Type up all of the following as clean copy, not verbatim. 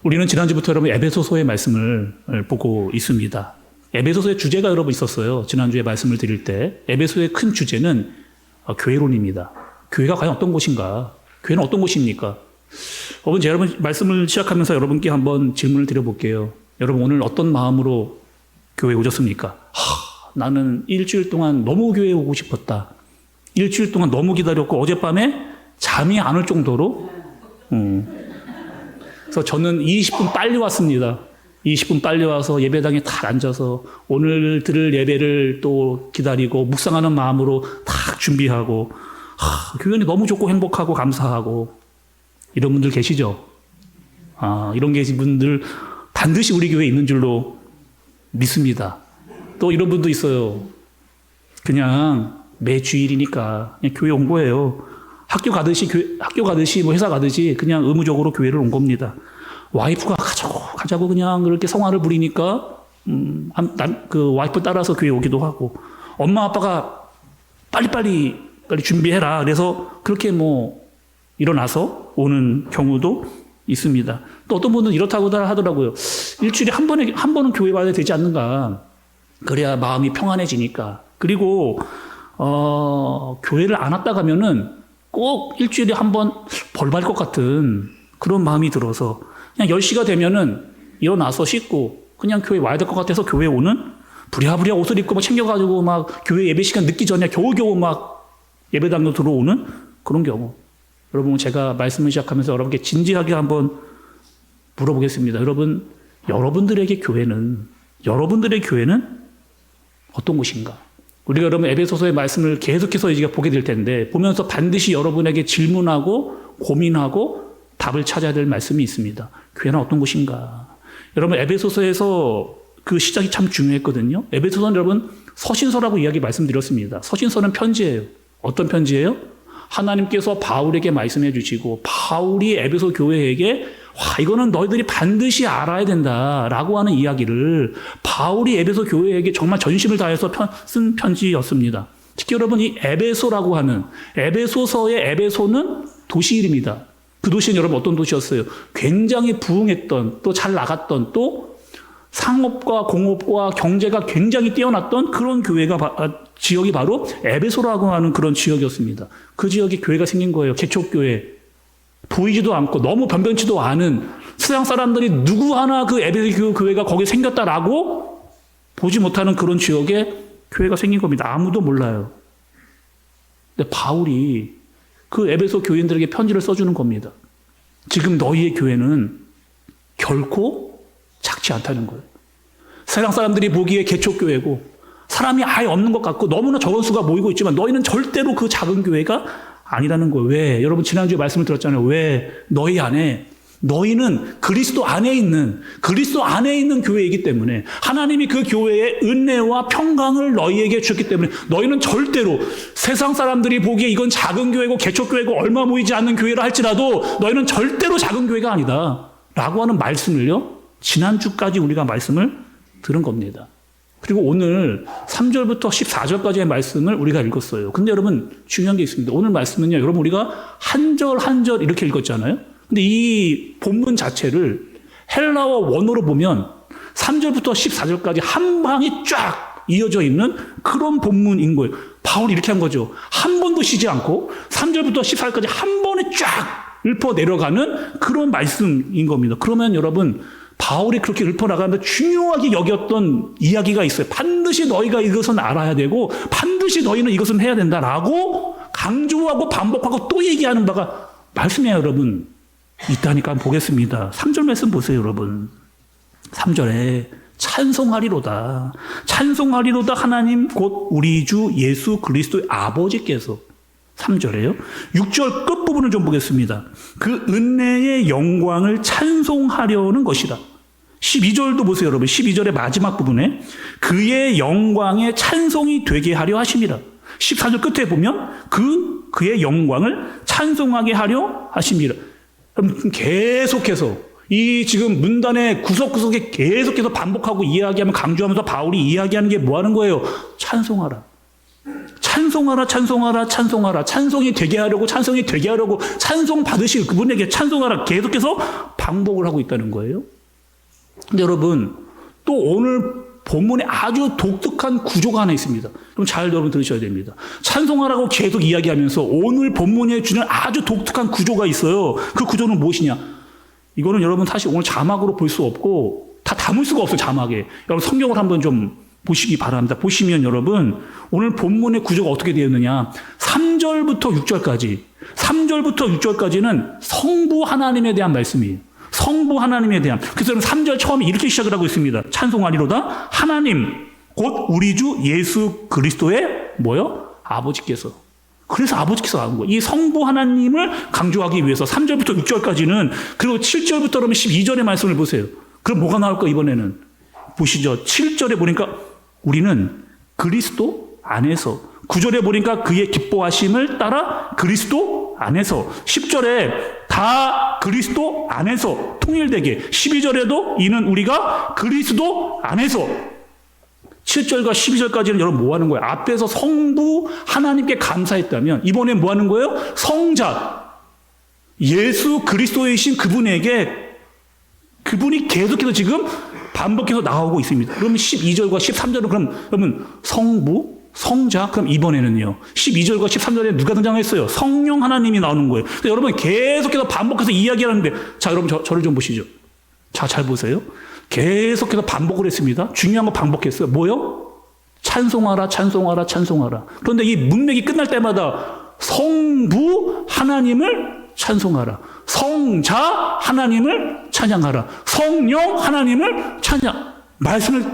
우리는 지난주부터 여러분 에베소서의 말씀을 보고 있습니다. 에베소서의 주제가 여러분 있었어요. 지난주에 말씀을 드릴 때 에베소의 큰 주제는 교회론입니다. 교회가 과연 어떤 곳인가? 교회는 어떤 곳입니까? 여러분 말씀을 시작하면서 여러분께 한번 질문을 드려볼게요. 여러분 오늘 어떤 마음으로 교회에 오셨습니까? 나는 일주일 동안 너무 교회에 오고 싶었다. 일주일 동안 너무 기다렸고 어젯밤에 잠이 안 올 정도로 그래서 저는 20분 빨리 왔습니다. 20분 빨리 와서 예배당에 딱 앉아서 오늘 들을 예배를 또 기다리고 묵상하는 마음으로 딱 준비하고 교회는 너무 좋고 행복하고 감사하고 이런 분들 계시죠? 이런 계신 분들 반드시 우리 교회에 있는 줄로 믿습니다. 또 이런 분도 있어요. 그냥 매 주일이니까 그냥 교회 온 거예요. 학교 가듯이 뭐 회사 가듯이 그냥 의무적으로 교회를 온 겁니다. 와이프가 가자고 그냥 그렇게 성화를 부리니까 그 와이프 따라서 교회 오기도 하고 엄마 아빠가 빨리 준비해라 그래서 그렇게 뭐 일어나서 오는 경우도 있습니다. 또 어떤 분은 이렇다고 하더라고요. 일주일에 한 번은 교회 와야 되지 않는가. 그래야 마음이 평안해지니까. 그리고 교회를 안 왔다 가면은 꼭 일주일에 한 번 벌 받을 것 같은 그런 마음이 들어서 그냥 10시가 되면은 일어나서 씻고 그냥 교회 와야 될 것 같아서 교회 오는 부랴부랴 옷을 입고 막 챙겨가지고 막 교회 예배 시간 늦기 전에 겨우겨우 막 예배당으로 들어오는 그런 경우. 여러분 제가 말씀을 시작하면서 여러분께 진지하게 한번 물어보겠습니다. 여러분들의 교회는 어떤 곳인가? 우리가 여러분 에베소서의 말씀을 계속해서 이제 보게 될 텐데 보면서 반드시 여러분에게 질문하고 고민하고 답을 찾아야 될 말씀이 있습니다. 교회는 어떤 곳인가? 여러분 에베소서에서 그 시작이 참 중요했거든요. 에베소서는 여러분 서신서라고 이야기 말씀드렸습니다. 서신서는 편지예요. 어떤 편지예요? 하나님께서 바울에게 말씀해 주시고 바울이 에베소 교회에게 이거는 너희들이 반드시 알아야 된다라고 하는 이야기를 바울이 에베소 교회에게 정말 전심을 다해서 쓴 편지였습니다. 특히 여러분 이 에베소라고 하는 에베소서의 에베소는 도시 이름이다. 그 도시는 여러분 어떤 도시였어요? 굉장히 부흥했던 또 잘 나갔던 또 상업과 공업과 경제가 굉장히 뛰어났던 그런 지역이 바로 에베소라고 하는 그런 지역이었습니다. 그 지역에 교회가 생긴 거예요. 개척교회. 보이지도 않고 너무 변변치도 않은 세상 사람들이 누구 하나 그 에베소 교회가 거기 생겼다라고 보지 못하는 그런 지역에 교회가 생긴 겁니다. 아무도 몰라요. 근데 바울이 그 에베소 교인들에게 편지를 써주는 겁니다. 지금 너희의 교회는 결코 작지 않다는 거예요. 세상 사람들이 보기에 개척교회고 사람이 아예 없는 것 같고 너무나 적은 수가 모이고 있지만 너희는 절대로 그 작은 교회가 아니라는 거예요. 왜? 여러분 지난주에 말씀을 들었잖아요. 왜? 너희는 그리스도 안에 있는 교회이기 때문에 하나님이 그 교회의 은혜와 평강을 너희에게 주셨기 때문에 너희는 절대로 세상 사람들이 보기에 이건 작은 교회고 개척교회고 얼마 모이지 않는 교회라 할지라도 너희는 절대로 작은 교회가 아니다 라고 하는 말씀을요 지난주까지 우리가 말씀을 들은 겁니다. 그리고 오늘 3절부터 14절까지의 말씀을 우리가 읽었어요. 근데 여러분 중요한 게 있습니다. 오늘 말씀은요. 여러분 우리가 한 절 한 절 이렇게 읽었잖아요. 근데 이 본문 자체를 헬라어 원어로 보면 3절부터 14절까지 한 방이 쫙 이어져 있는 그런 본문인 거예요. 바울이 이렇게 한 거죠. 한 번도 쉬지 않고 3절부터 14절까지 한 번에 쫙 읊어 내려가는 그런 말씀인 겁니다. 그러면 여러분 바울이 그렇게 읊어나가면서 중요하게 여겼던 이야기가 있어요. 반드시 너희가 이것은 알아야 되고 반드시 너희는 이것은 해야 된다라고 강조하고 반복하고 또 얘기하는 바가 말씀이에요. 여러분 있다니까 보겠습니다. 3절 말씀 보세요. 여러분 3절에 찬송하리로다 하나님 곧 우리 주 예수 그리스도의 아버지께서 3절에요. 6절 끝부분을 좀 보겠습니다. 그 은혜의 영광을 찬송하려는 것이다. 12절도 보세요, 여러분. 12절의 마지막 부분에 그의 영광의 찬송이 되게 하려 하심이라. 14절 끝에 보면 그의 영광을 찬송하게 하려 하심이라. 여러분 계속해서 이 지금 문단의 구석구석에 계속해서 반복하고 이야기하면 강조하면서 바울이 이야기하는 게 뭐 하는 거예요? 찬송하라. 찬송하라, 찬송하라, 찬송하라. 찬송이 되게 하려고, 찬송이 되게 하려고, 찬송 받으실 그분에게 찬송하라. 계속해서 반복을 하고 있다는 거예요. 근데 여러분, 또 오늘 본문에 아주 독특한 구조가 하나 있습니다. 그럼 잘 여러분 들으셔야 됩니다. 찬송하라고 계속 이야기하면서 오늘 본문에 주는 아주 독특한 구조가 있어요. 그 구조는 무엇이냐? 이거는 여러분 사실 오늘 자막으로 볼 수 없고 다 담을 수가 없어요, 자막에. 여러분 성경을 한번 좀 보시기 바랍니다. 보시면 여러분 오늘 본문의 구조가 어떻게 되었느냐? 3절부터 6절까지 3절부터 6절까지는 성부 하나님에 대한 말씀이에요. 성부 하나님에 대한. 그래서 3절 처음에 이렇게 시작을 하고 있습니다. 찬송하리로다 하나님 곧 우리 주 예수 그리스도의 뭐요? 아버지께서. 그래서 아버지께서 나온 거예요. 이 성부 하나님을 강조하기 위해서 3절부터 6절까지는. 그리고 7절부터 그러면 12절의 말씀을 보세요. 그럼 뭐가 나올까 이번에는? 보시죠. 7절에 보니까 우리는 그리스도 안에서, 9절에 보니까 그의 기뻐하심을 따라 그리스도 안에서, 10절에 다 그리스도 안에서 통일되게, 12절에도 이는 우리가 그리스도 안에서. 7절과 12절까지는 여러분 뭐 하는 거예요? 앞에서 성부 하나님께 감사했다면 이번에 뭐 하는 거예요? 성자 예수 그리스도이신 그분에게, 그분이 계속해서 지금 반복해서 나오고 있습니다. 그러면 12절과 13절은 그럼 여러분 성부, 성자, 그럼 이번에는요 12절과 13절에 누가 등장했어요? 성령 하나님이 나오는 거예요. 그래서 여러분 계속해서 반복해서 이야기하는데, 자 여러분 저를 좀 보시죠. 자, 잘 보세요. 계속해서 반복을 했습니다. 중요한 거 반복했어요. 뭐요? 찬송하라, 찬송하라, 찬송하라. 그런데 이 문맥이 끝날 때마다 성부 하나님을 찬송하라, 성자 하나님을 찬양하라, 성령 하나님을 찬양. 말씀을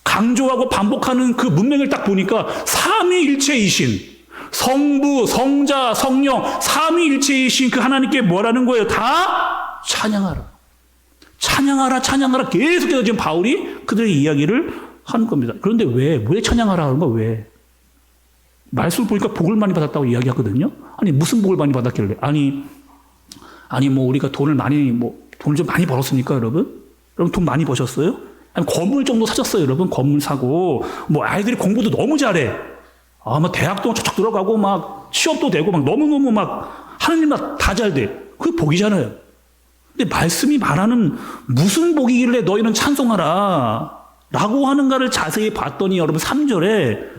강조하고 반복하는 그 문맥을 딱 보니까 삼위일체이신 성부, 성자, 성령 삼위일체이신 그 하나님께 뭐라는 거예요? 다 찬양하라, 찬양하라, 찬양하라. 계속해서 지금 바울이 그들의 이야기를 하는 겁니다. 그런데 왜 찬양하라 하는 거야? 왜? 말씀을 보니까 복을 많이 받았다고 이야기하거든요. 아니 무슨 복을 많이 받았길래? 아니 뭐 우리가 돈을 좀 많이 벌었습니까, 여러분? 여러분 돈 많이 버셨어요? 아니 건물 정도 사셨어요, 여러분? 건물 사고 뭐 아이들이 공부도 너무 잘해. 뭐 대학도 척척 들어가고 막 취업도 되고 막 너무너무 막 하는 일만 다 잘 돼. 그게 복이잖아요. 근데 말씀이 말하는 무슨 복이길래 너희는 찬송하라 라고 하는가를 자세히 봤더니 여러분 3절에요.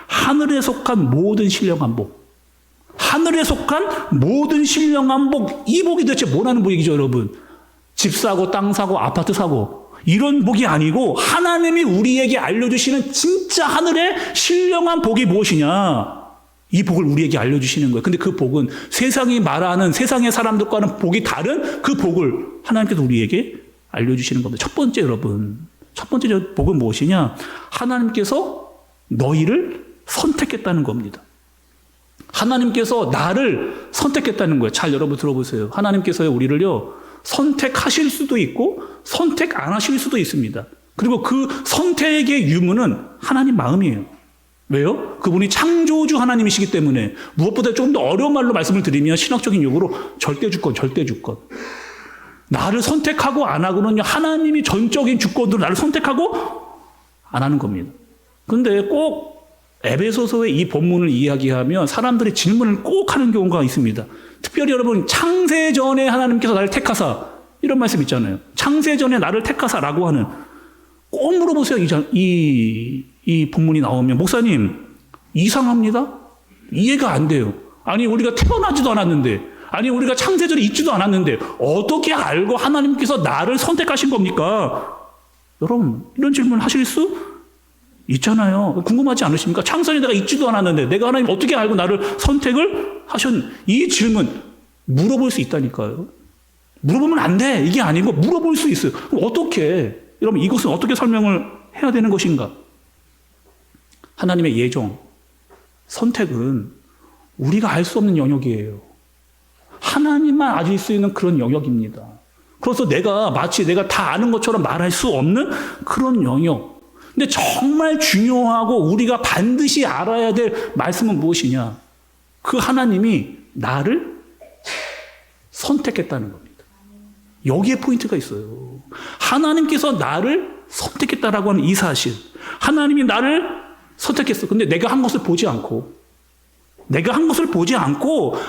하늘에 속한 모든 신령한 복. 하늘에 속한 모든 신령한 복. 이 복이 도대체 뭐라는 복이죠, 여러분? 집 사고 땅 사고 아파트 사고 이런 복이 아니고 하나님이 우리에게 알려주시는 진짜 하늘의 신령한 복이 무엇이냐? 이 복을 우리에게 알려주시는 거예요. 근데 그 복은 세상이 말하는 세상의 사람들과는 복이 다른 그 복을 하나님께서 우리에게 알려주시는 겁니다. 첫 번째 여러분, 첫 번째 복은 무엇이냐? 하나님께서 너희를 선택했다는 겁니다. 하나님께서 나를 선택했다는 거예요. 잘 여러분 들어보세요. 하나님께서 우리를요 선택하실 수도 있고 선택 안 하실 수도 있습니다. 그리고 그 선택의 유무는 하나님 마음이에요. 왜요? 그분이 창조주 하나님이시기 때문에. 무엇보다 조금 더 어려운 말로 말씀을 드리면 신학적인 용어로 절대주권. 나를 선택하고 안 하고는 하나님이 전적인 주권으로 나를 선택하고 안 하는 겁니다. 그런데 꼭 에베소서의 이 본문을 이야기하면 사람들이 질문을 꼭 하는 경우가 있습니다. 특별히 여러분 창세전에 하나님께서 나를 택하사, 이런 말씀 있잖아요. 창세전에 나를 택하사라고 하는, 꼭 물어보세요. 이 본문이 나오면 목사님 이상합니다. 이해가 안 돼요. 아니 우리가 태어나지도 않았는데, 아니 우리가 창세전에 있지도 않았는데 어떻게 알고 하나님께서 나를 선택하신 겁니까? 여러분 이런 질문 하실 수 있잖아요. 궁금하지 않으십니까? 창세전에 내가 있지도 않았는데 내가 하나님 어떻게 알고 나를 선택을 이 질문 물어볼 수 있다니까요. 물어보면 안 돼. 이게 아니고 물어볼 수 있어요. 그럼 어떻게, 여러분 이것은 어떻게 설명을 해야 되는 것인가? 하나님의 예정, 선택은 우리가 알 수 없는 영역이에요. 하나님만 아실 수 있는 그런 영역입니다. 그래서 마치 내가 다 아는 것처럼 말할 수 없는 그런 영역. 근데 정말 중요하고 우리가 반드시 알아야 될 말씀은 무엇이냐? 그 하나님이 나를 선택했다는 겁니다. 여기에 포인트가 있어요. 하나님께서 나를 선택했다라고 하는 이 사실. 하나님이 나를 선택했어. 근데 내가 한 것을 보지 않고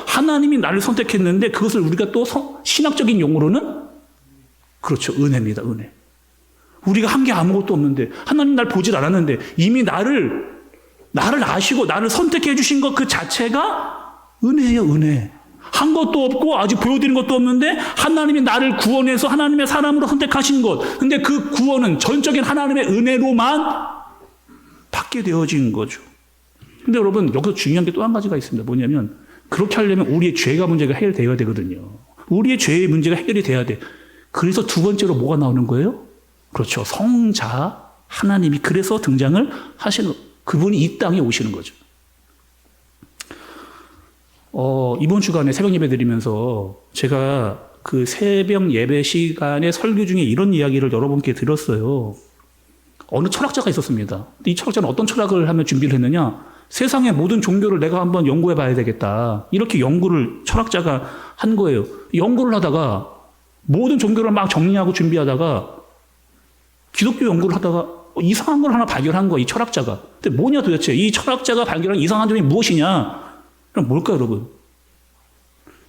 하나님이 나를 선택했는데 그것을 우리가 또 신학적인 용어로는 그렇죠. 은혜입니다. 은혜. 우리가 한 게 아무것도 없는데 하나님 날 보질 않았는데 이미 나를 아시고 나를 선택해 주신 것 그 자체가 은혜예요. 은혜. 한 것도 없고 아직 보여드린 것도 없는데 하나님이 나를 구원해서 하나님의 사람으로 선택하신 것. 근데 그 구원은 전적인 하나님의 은혜로만 받게 되어진 거죠. 근데 여러분 여기서 중요한 게 또 한 가지가 있습니다. 뭐냐면 그렇게 하려면 우리의 죄가 문제가 해결되어야 되거든요. 우리의 죄의 문제가 해결이 돼야 돼. 그래서 두 번째로 뭐가 나오는 거예요? 그렇죠. 성자 하나님이 그래서 등장을 하시는 그분이 이 땅에 오시는 거죠. 이번 주간에 새벽 예배 드리면서 제가 그 새벽 예배 시간에 설교 중에 이런 이야기를 여러분께 들었어요. 어느 철학자가 있었습니다. 이 철학자는 어떤 철학을 하며 준비를 했느냐? 세상의 모든 종교를 내가 한번 연구해 봐야 되겠다. 이렇게 연구를 철학자가 한 거예요. 연구를 하다가 모든 종교를 막 정리하고 준비하다가 기독교 연구를 하다가 이상한 걸 하나 발견한 거야, 이 철학자가. 근데 뭐냐 도대체? 이 철학자가 발견한 이상한 점이 무엇이냐? 그럼 뭘까요, 여러분?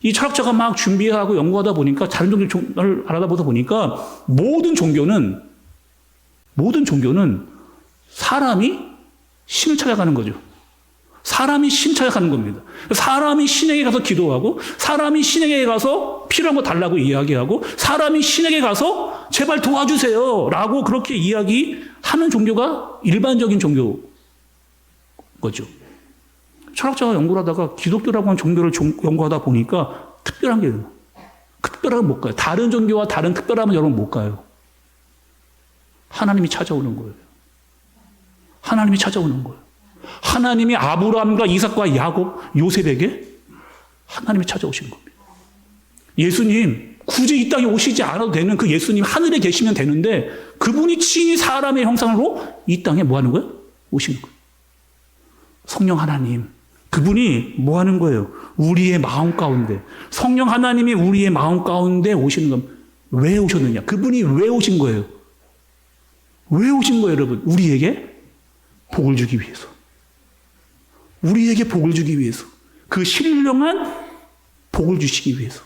이 철학자가 막 준비하고 연구하다 보니까 다른 종교를 알아보다 보니까 모든 종교는 사람이 신을 찾아가는 거죠. 사람이 신 찾아가는 겁니다. 사람이 신에게 가서 기도하고 사람이 신에게 가서 필요한 거 달라고 이야기하고 사람이 신에게 가서 제발 도와주세요 라고 그렇게 이야기하는 종교가 일반적인 종교인 거죠. 철학자가 연구를 하다가 기독교라고 하는 종교를 연구하다 보니까 특별한 게 특별하면 못 가요. 다른 종교와 다른 특별함은 여러분 못 가요. 하나님이 찾아오는 거예요. 하나님이 찾아오는 거예요. 하나님이 아브라함과 이삭과 야곱, 요셉에게 하나님이 찾아오신 겁니다. 예수님 굳이 이 땅에 오시지 않아도 되는 그 예수님 하늘에 계시면 되는데 그분이 친히 사람의 형상으로 이 땅에 뭐 하는 거예요? 오시는 거예요. 성령 하나님 그분이 뭐 하는 거예요? 우리의 마음 가운데 성령 하나님이 우리의 마음 가운데 오시는 겁니다. 왜 오셨느냐? 그분이 왜 오신 거예요? 왜 오신 거예요, 여러분? 우리에게 복을 주기 위해서. 우리에게 복을 주기 위해서. 그 신령한 복을 주시기 위해서.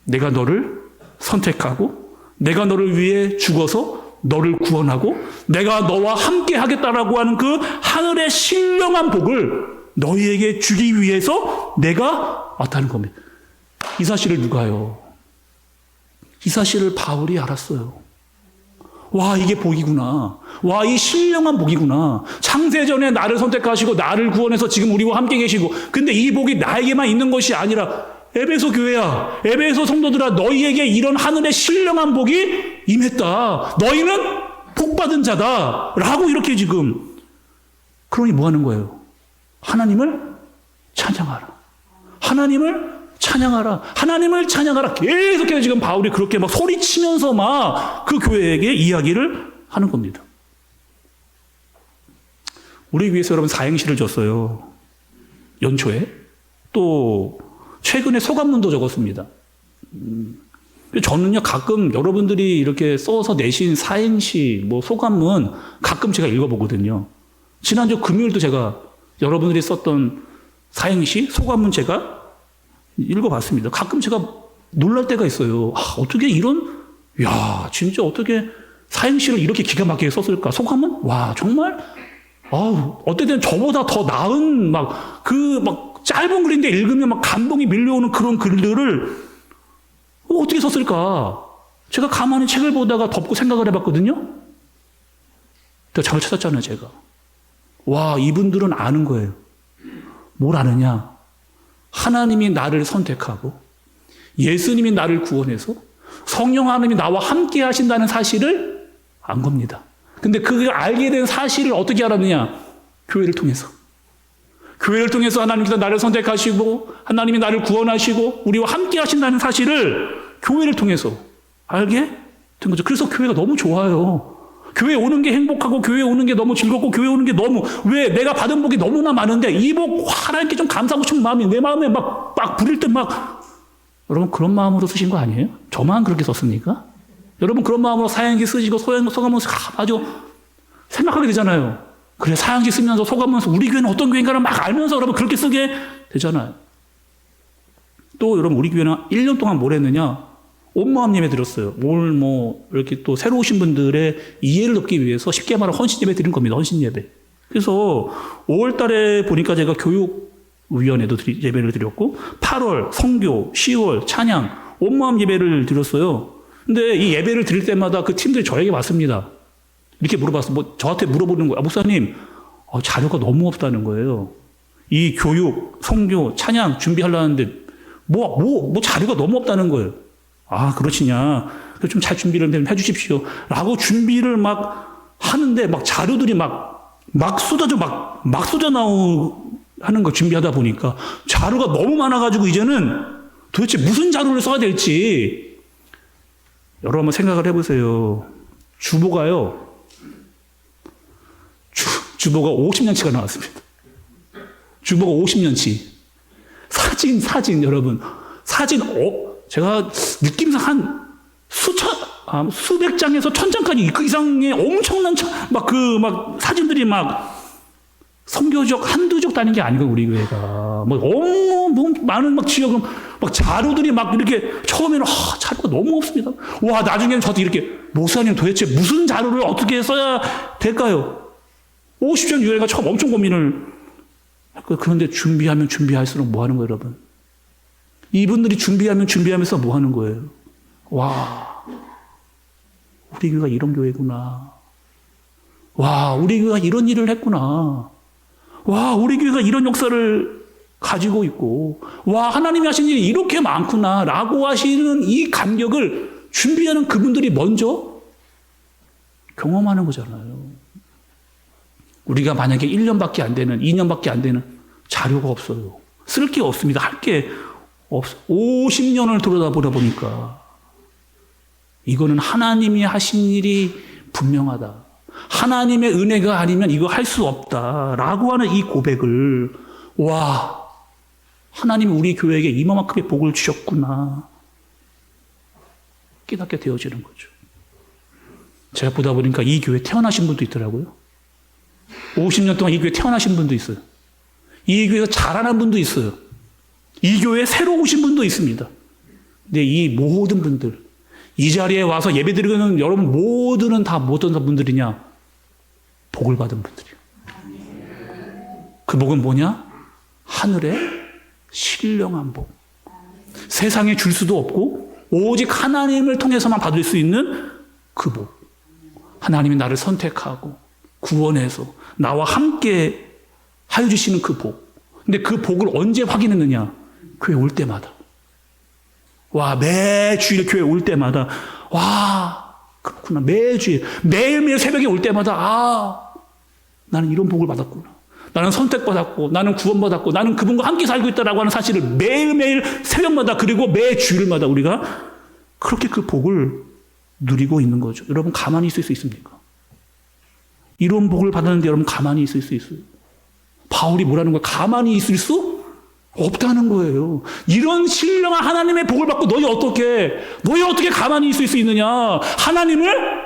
내가 너를 선택하고 내가 너를 위해 죽어서 너를 구원하고 내가 너와 함께 하겠다라고 하는 그 하늘의 신령한 복을 너희에게 주기 위해서 내가 왔다는 겁니다. 이 사실을 누가요? 이 사실을 바울이 알았어요. 와, 이게 복이구나. 와, 이 신령한 복이구나. 창세전에 나를 선택하시고 나를 구원해서 지금 우리와 함께 계시고 근데 이 복이 나에게만 있는 것이 아니라 에베소 교회야, 에베소 성도들아, 너희에게 이런 하늘의 신령한 복이 임했다. 너희는 복받은 자다. 라고 이렇게 지금. 그러니 뭐 하는 거예요? 하나님을 찬양하라. 하나님을 찬양하라. 하나님을 찬양하라. 계속해서 지금 바울이 그렇게 막 소리치면서 막 그 교회에게 이야기를 하는 겁니다. 우리 위해서 여러분 사행시를 줬어요. 연초에. 또 최근에 소감문도 적었습니다. 저는요 가끔 여러분들이 이렇게 써서 내신 사행시 뭐 소감문 가끔 제가 읽어보거든요. 지난주 금요일도 제가 여러분들이 썼던 사행시 소감문 제가 읽어봤습니다. 가끔 제가 놀랄 때가 있어요. 어떻게 야 진짜 어떻게 사행시를 이렇게 기가 막히게 썼을까? 소감문? 와 정말 어떨 때는 저보다 더 나은 짧은 글인데 읽으면 막 감동이 밀려오는 그런 글들을 어떻게 썼을까? 제가 가만히 책을 보다가 덮고 생각을 해봤거든요. 잘 찾았잖아요, 제가. 와, 이분들은 아는 거예요. 뭘 아느냐? 하나님이 나를 선택하고 예수님이 나를 구원해서 성령 하나님이 나와 함께 하신다는 사실을 안 겁니다. 근데 그걸 알게 된 사실을 어떻게 알았느냐? 교회를 통해서. 교회를 통해서 하나님께서 나를 선택하시고 하나님이 나를 구원하시고 우리와 함께 하신다는 사실을 교회를 통해서 알게 된 거죠. 그래서 교회가 너무 좋아요. 교회 오는 게 행복하고 교회 오는 게 너무 즐겁고 교회 오는 게 왜 내가 받은 복이 너무나 많은데 이 복 하나님께 좀 감사하고 싶은 마음이 내 마음에 막 부릴 때 여러분 그런 마음으로 쓰신 거 아니에요? 저만 그렇게 썼습니까? 여러분 그런 마음으로 사행시 쓰시고 소감문 아주 생각하게 되잖아요. 그래 사양시 쓰면서 속아면서 우리 교회는 어떤 교회인가를 막 알면서 여러분 그렇게 쓰게 되잖아요. 또 여러분 우리 교회는 1년 동안 뭘 했느냐? 온마음 예배 드렸어요. 오늘 뭐 이렇게 또 새로 오신 분들의 이해를 얻기 위해서 쉽게 말하면 헌신 예배 드린 겁니다. 헌신 예배. 그래서 5월 달에 보니까 제가 교육위원회도 예배를 드렸고 8월 성교, 10월 찬양, 온마음 예배를 드렸어요. 근데 이 예배를 드릴 때마다 그 팀들이 저에게 왔습니다. 이렇게 물어봤어. 뭐 저한테 물어보는 거예요. 목사님, 자료가 너무 없다는 거예요. 이 교육, 성교, 찬양 준비하려는데 뭐 자료가 너무 없다는 거예요. 아, 그러시냐. 좀 잘 준비를 좀 해주십시오. 라고 준비를 막 하는데 막 자료들이 막 쏟아져 하는 거 준비하다 보니까 자료가 너무 많아가지고 이제는 도대체 무슨 자료를 써야 될지 여러분 한번 생각을 해보세요. 주보가요. 주보가 50년치가 나왔습니다. 주보가 50년치. 사진 여러분. 사진 제가 느낌상 한 수백 장에서 1000장까지 그 이상의 엄청난 사진들이 막 선교적 한두 적 다닌 게 아니고 우리 교회가 너무 많은 지역은 자료들이 막 이렇게 처음에는 자료가 너무 없습니다. 와 나중에는 저도 이렇게 목사님 도대체 무슨 자료를 어떻게 써야 될까요? 50년 유해가 처음 엄청 고민을 그런데 준비하면 준비할수록 뭐 하는 거예요, 여러분? 이분들이 준비하면서 뭐 하는 거예요? 와, 우리 교회가 이런 교회구나. 와, 우리 교회가 이런 일을 했구나. 와, 우리 교회가 이런 역사를 가지고 있고, 와, 하나님이 하신 일이 이렇게 많구나. 라고 하시는 이 감격을 준비하는 그분들이 먼저 경험하는 거잖아요. 우리가 만약에 1년밖에 안 되는, 2년밖에 안 되는 자료가 없어요. 쓸 게 없습니다. 할 게 없어. 50년을 들여다보다 보니까 이거는 하나님이 하신 일이 분명하다. 하나님의 은혜가 아니면 이거 할 수 없다라고 하는 이 고백을 와, 하나님이 우리 교회에게 이만큼의 복을 주셨구나 깨닫게 되어지는 거죠. 제가 보다 보니까 이 교회에 태어나신 분도 있더라고요. 50년 동안 이 교회에 태어나신 분도 있어요. 이 교회에서 자라난 분도 있어요. 이 교회에 새로 오신 분도 있습니다. 근데 이 모든 분들, 이 자리에 와서 예배드리는 여러분 모두는 다 어떤 분들이냐? 복을 받은 분들이에요. 그 복은 뭐냐? 하늘의 신령한 복. 세상에 줄 수도 없고 오직 하나님을 통해서만 받을 수 있는 그 복. 하나님이 나를 선택하고 구원해서 나와 함께 하여 주시는 그 복. 근데 그 복을 언제 확인했느냐? 교회 올 때마다. 와, 매주일 교회 올 때마다 와, 그렇구나. 매주일 매일매일 새벽에 올 때마다 나는 이런 복을 받았구나. 나는 선택받았고 나는 구원받았고 나는 그분과 함께 살고 있다라고 하는 사실을 매일매일 새벽마다 그리고 매주일마다 우리가 그렇게 그 복을 누리고 있는 거죠. 여러분 가만히 있을 수 있습니까? 이런 복을 받았는데 여러분 가만히 있을 수 있어요? 바울이 뭐라는 거예요? 가만히 있을 수 없다는 거예요. 이런 신령한 하나님의 복을 받고 너희 어떻게 가만히 있을 수 있느냐? 하나님을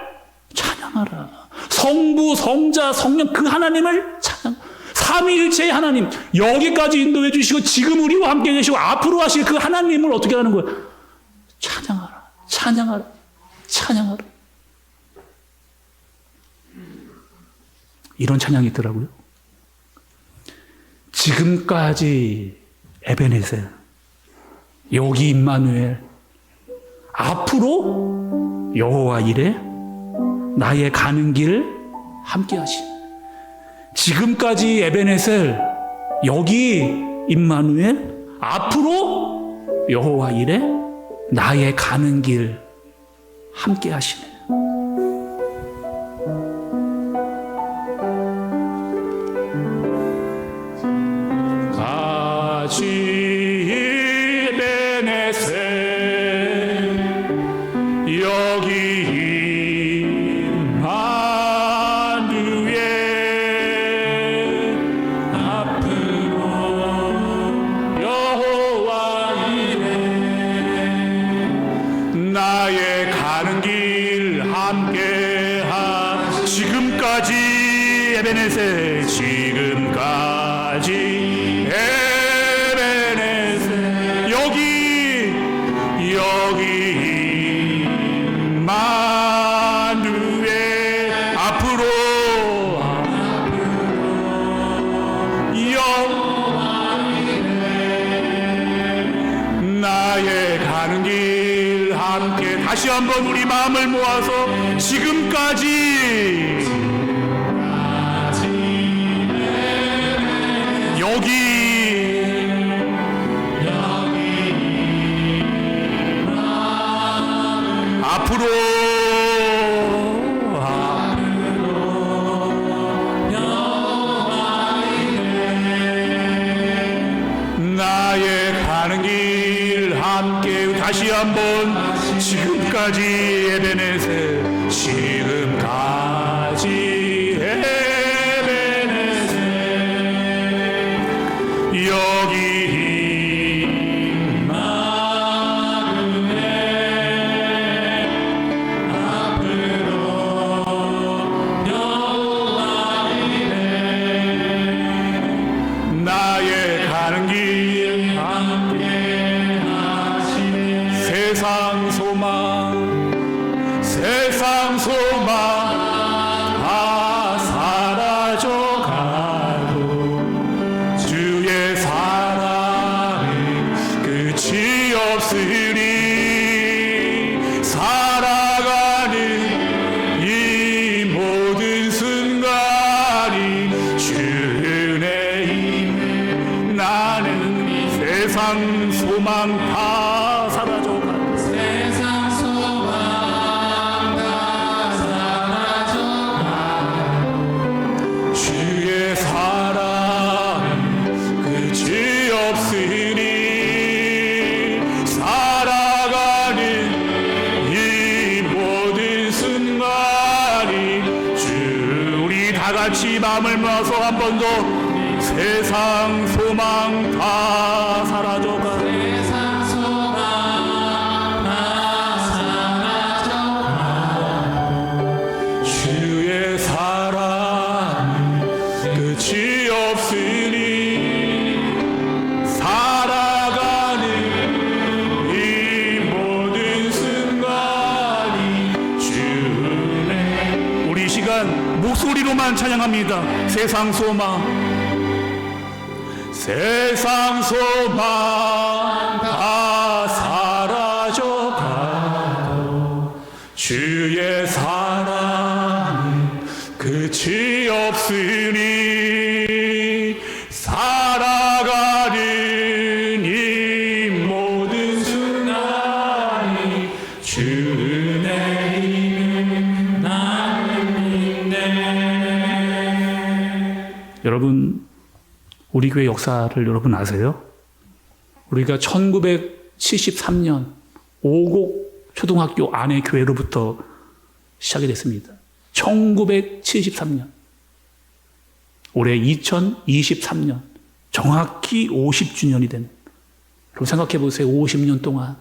찬양하라. 성부, 성자, 성령 그 하나님을 찬양. 삼위일체의 하나님 여기까지 인도해 주시고 지금 우리와 함께 계시고 앞으로 하실 그 하나님을 어떻게 하는 거예요? 찬양하라. 찬양하라. 찬양하라. 이런 찬양이 있더라고요. 지금까지 에베네셀, 여기 임마누엘, 앞으로 여호와 이레, 나의 가는 길 함께 하심. 지금까지 에베네셀, 여기 임마누엘, 앞으로 여호와 이레, 나의 가는 길 함께 하시네. 에베네세 지금까지 에베네세 여기 만두의 앞으로 나의 가는 길 함께 다시 한번 우리 마음을 모아서 지금까지 여기 앞으로 나의 가는 길 함께 다시 한번 지금까지 에베네세 지금까지 에베네세 여기 나의 가는 길 함께 하시네 세상 소망 다 사라져가도 주의 사랑은 끝이 없으니 살아가는 이 모든 순간이 주의 힘 나는 세상 소망 다 사라져가도 세상 소망 다 사라져가도 주의 사랑은 끝이 없으니 살아가는 이 모든 순간이 우리 다 같이 마음을 모아서 한 번 더 세상 소망 다 사라져가 세상 소망 다 사라져가도 주의 사랑은 끝이 없으니 살아가는 이 모든 순간이 주네 우리 이 시간 목소리로만 찬양합니다. 세상 소망 다 사라져가도 주의 사랑은 끝이 없으니 살아가는 이 모든 순간이 주의 힘 나는 믿네. 여러분 우리 교회 역사를 여러분 아세요? 우리가 1973년 오곡 초등학교 안에 교회로부터 시작이 됐습니다. 1973년. 올해 2023년. 정확히 50주년이 된. 여러분 생각해 보세요. 50년 동안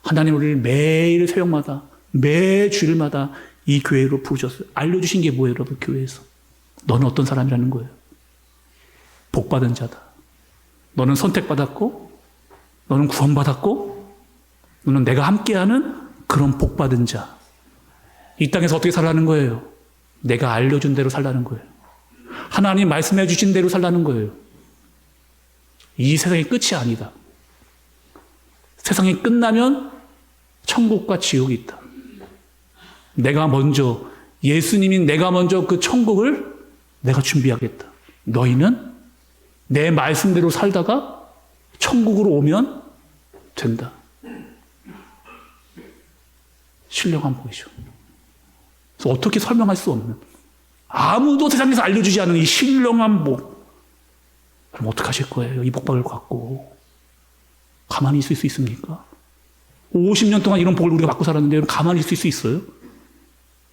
하나님 우리를 매일 새벽마다 매 주일마다 이 교회로 부르셨어요. 알려주신 게 뭐예요, 여러분? 교회에서. 너는 어떤 사람이라는 거예요? 복받은 자다. 너는 선택받았고, 너는 구원받았고, 너는 내가 함께하는 그런 복받은 자. 이 땅에서 어떻게 살라는 거예요? 내가 알려준 대로 살라는 거예요. 하나님 말씀해 주신 대로 살라는 거예요. 이 세상의 끝이 아니다. 세상이 끝나면 천국과 지옥이 있다. 내가 먼저, 예수님이 내가 먼저 그 천국을 내가 준비하겠다. 너희는 내 말씀대로 살다가 천국으로 오면 된다. 신령한 복이죠. 그래서 어떻게 설명할 수 없는, 아무도 세상에서 알려주지 않은 이 신령한 복. 그럼 어떡하실 거예요? 이 복받을 갖고 가만히 있을 수 있습니까? 50년 동안 이런 복을 우리가 받고 살았는데 가만히 있을 수 있어요?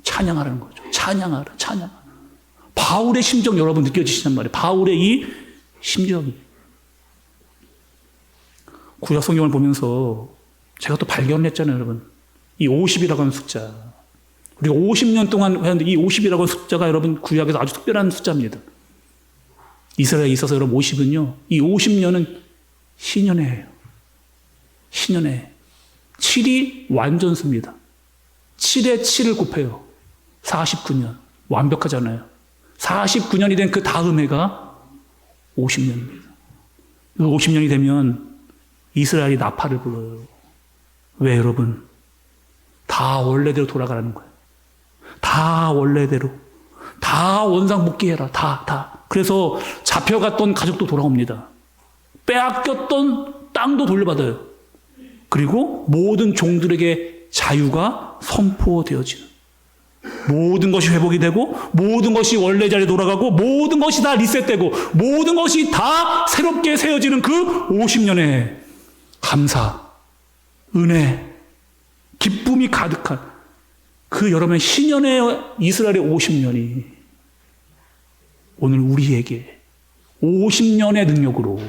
찬양하라는 거죠. 찬양하라, 찬양하라. 바울의 심정 여러분 느껴지시단 말이에요. 바울의 이 심정이. 구약 성경을 보면서 제가 또 발견했잖아요, 여러분. 이 50이라고 하는 숫자. 우리가 50년 동안 했는데 이 50이라고 하는 숫자가 여러분 구약에서 아주 특별한 숫자입니다. 이스라엘에 있어서 여러분 50은요. 이 50년은 신년해예요. 신년해. 7이 완전수입니다. 7에 7을 곱해요. 49년. 완벽하잖아요. 49년이 된 그 다음 해가 50년입니다. 50년이 되면 이스라엘이 나팔을 불어요. 왜 여러분? 다 원래대로 돌아가라는 거예요. 다 원래대로. 다 원상복귀해라. 다. 그래서 잡혀갔던 가족도 돌아옵니다. 빼앗겼던 땅도 돌려받아요. 그리고 모든 종들에게 자유가 선포되어지는. 모든 것이 회복이 되고 모든 것이 원래 자리에 돌아가고 모든 것이 다 리셋되고 모든 것이 다 새롭게 세워지는 그 50년의 감사, 은혜, 기쁨이 가득한 그 여러분의 신년의 이스라엘의 50년이 오늘 우리에게 50년의 능력으로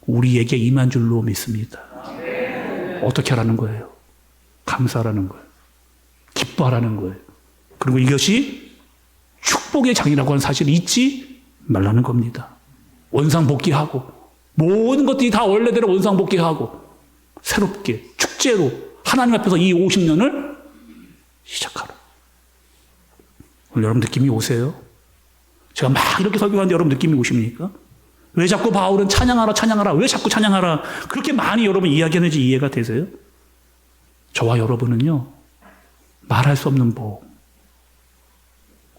우리에게 임한 줄로 믿습니다. 어떻게 하라는 거예요? 감사하라는 거예요. 기뻐하라는 거예요. 그리고 이것이 축복의 장이라고 하는 사실을 잊지 말라는 겁니다. 원상복귀하고 모든 것들이 다 원래대로 원상복귀하고 새롭게 축제로 하나님 앞에서 이 50년을 시작하라. 오늘 여러분 느낌이 오세요? 제가 막 이렇게 설교하는데 여러분 느낌이 오십니까? 왜 자꾸 바울은 찬양하라 왜 자꾸 찬양하라 그렇게 많이 여러분 이야기하는지 이해가 되세요? 저와 여러분은요 말할 수 없는 복.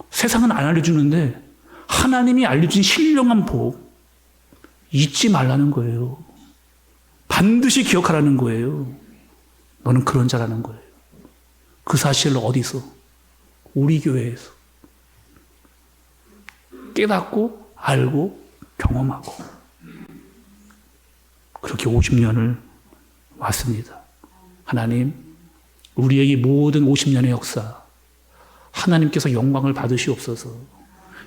세상은 안 알려주는데 하나님이 알려준 신령한 복 잊지 말라는 거예요. 반드시 기억하라는 거예요. 너는 그런 자라는 거예요. 그 사실을 어디서? 우리 교회에서 깨닫고 알고 경험하고 그렇게 50년을 왔습니다. 하나님 우리에게 모든 50년의 역사 하나님께서 영광을 받으시옵소서.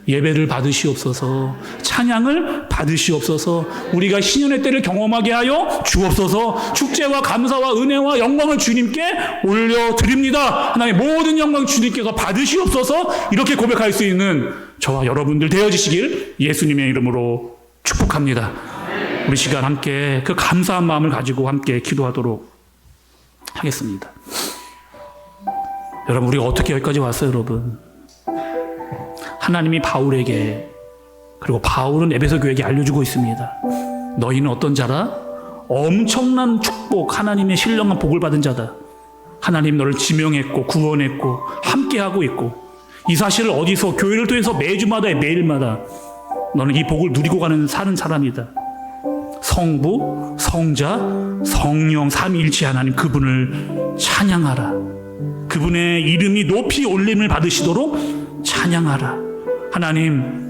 예배를 받으시옵소서. 찬양을 받으시옵소서. 우리가 신년의 때를 경험하게 하여 주옵소서. 축제와 감사와 은혜와 영광을 주님께 올려드립니다. 하나님 모든 영광 주님께서 받으시옵소서. 이렇게 고백할 수 있는 저와 여러분들 되어지시길 예수님의 이름으로 축복합니다. 우리 시간 함께 그 감사한 마음을 가지고 함께 기도하도록 하겠습니다. 여러분 우리가 어떻게 여기까지 왔어요 여러분? 하나님이 바울에게 그리고 바울은 에베소 교회에게 알려주고 있습니다. 너희는 어떤 자라? 엄청난 축복 하나님의 신령한 복을 받은 자다. 하나님 너를 지명했고 구원했고 함께하고 있고 이 사실을 어디서 교회를 통해서 매주마다 매일마다 너는 이 복을 누리고 사는 사람이다. 성부, 성자, 성령 삼위일체 하나님 그분을 찬양하라. 그분의 이름이 높이 올림을 받으시도록 찬양하라. 하나님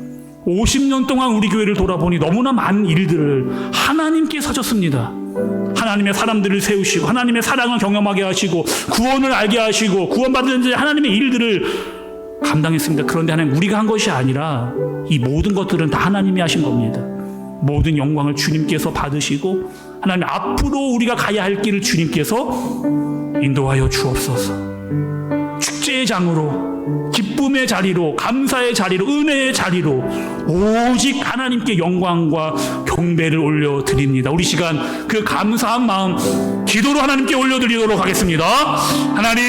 50년 동안 우리 교회를 돌아보니 너무나 많은 일들을 하나님께 하셨습니다. 하나님의 사람들을 세우시고 하나님의 사랑을 경험하게 하시고 구원을 알게 하시고 구원받은 하나님의 일들을 감당했습니다. 그런데 하나님 우리가 한 것이 아니라 이 모든 것들은 다 하나님이 하신 겁니다. 모든 영광을 주님께서 받으시고 하나님 앞으로 우리가 가야 할 길을 주님께서 인도하여 주옵소서. 축제의 장으로 기쁨의 자리로 감사의 자리로 은혜의 자리로 오직 하나님께 영광과 경배를 올려드립니다. 우리 시간 그 감사한 마음 기도로 하나님께 올려드리도록 하겠습니다. 하나님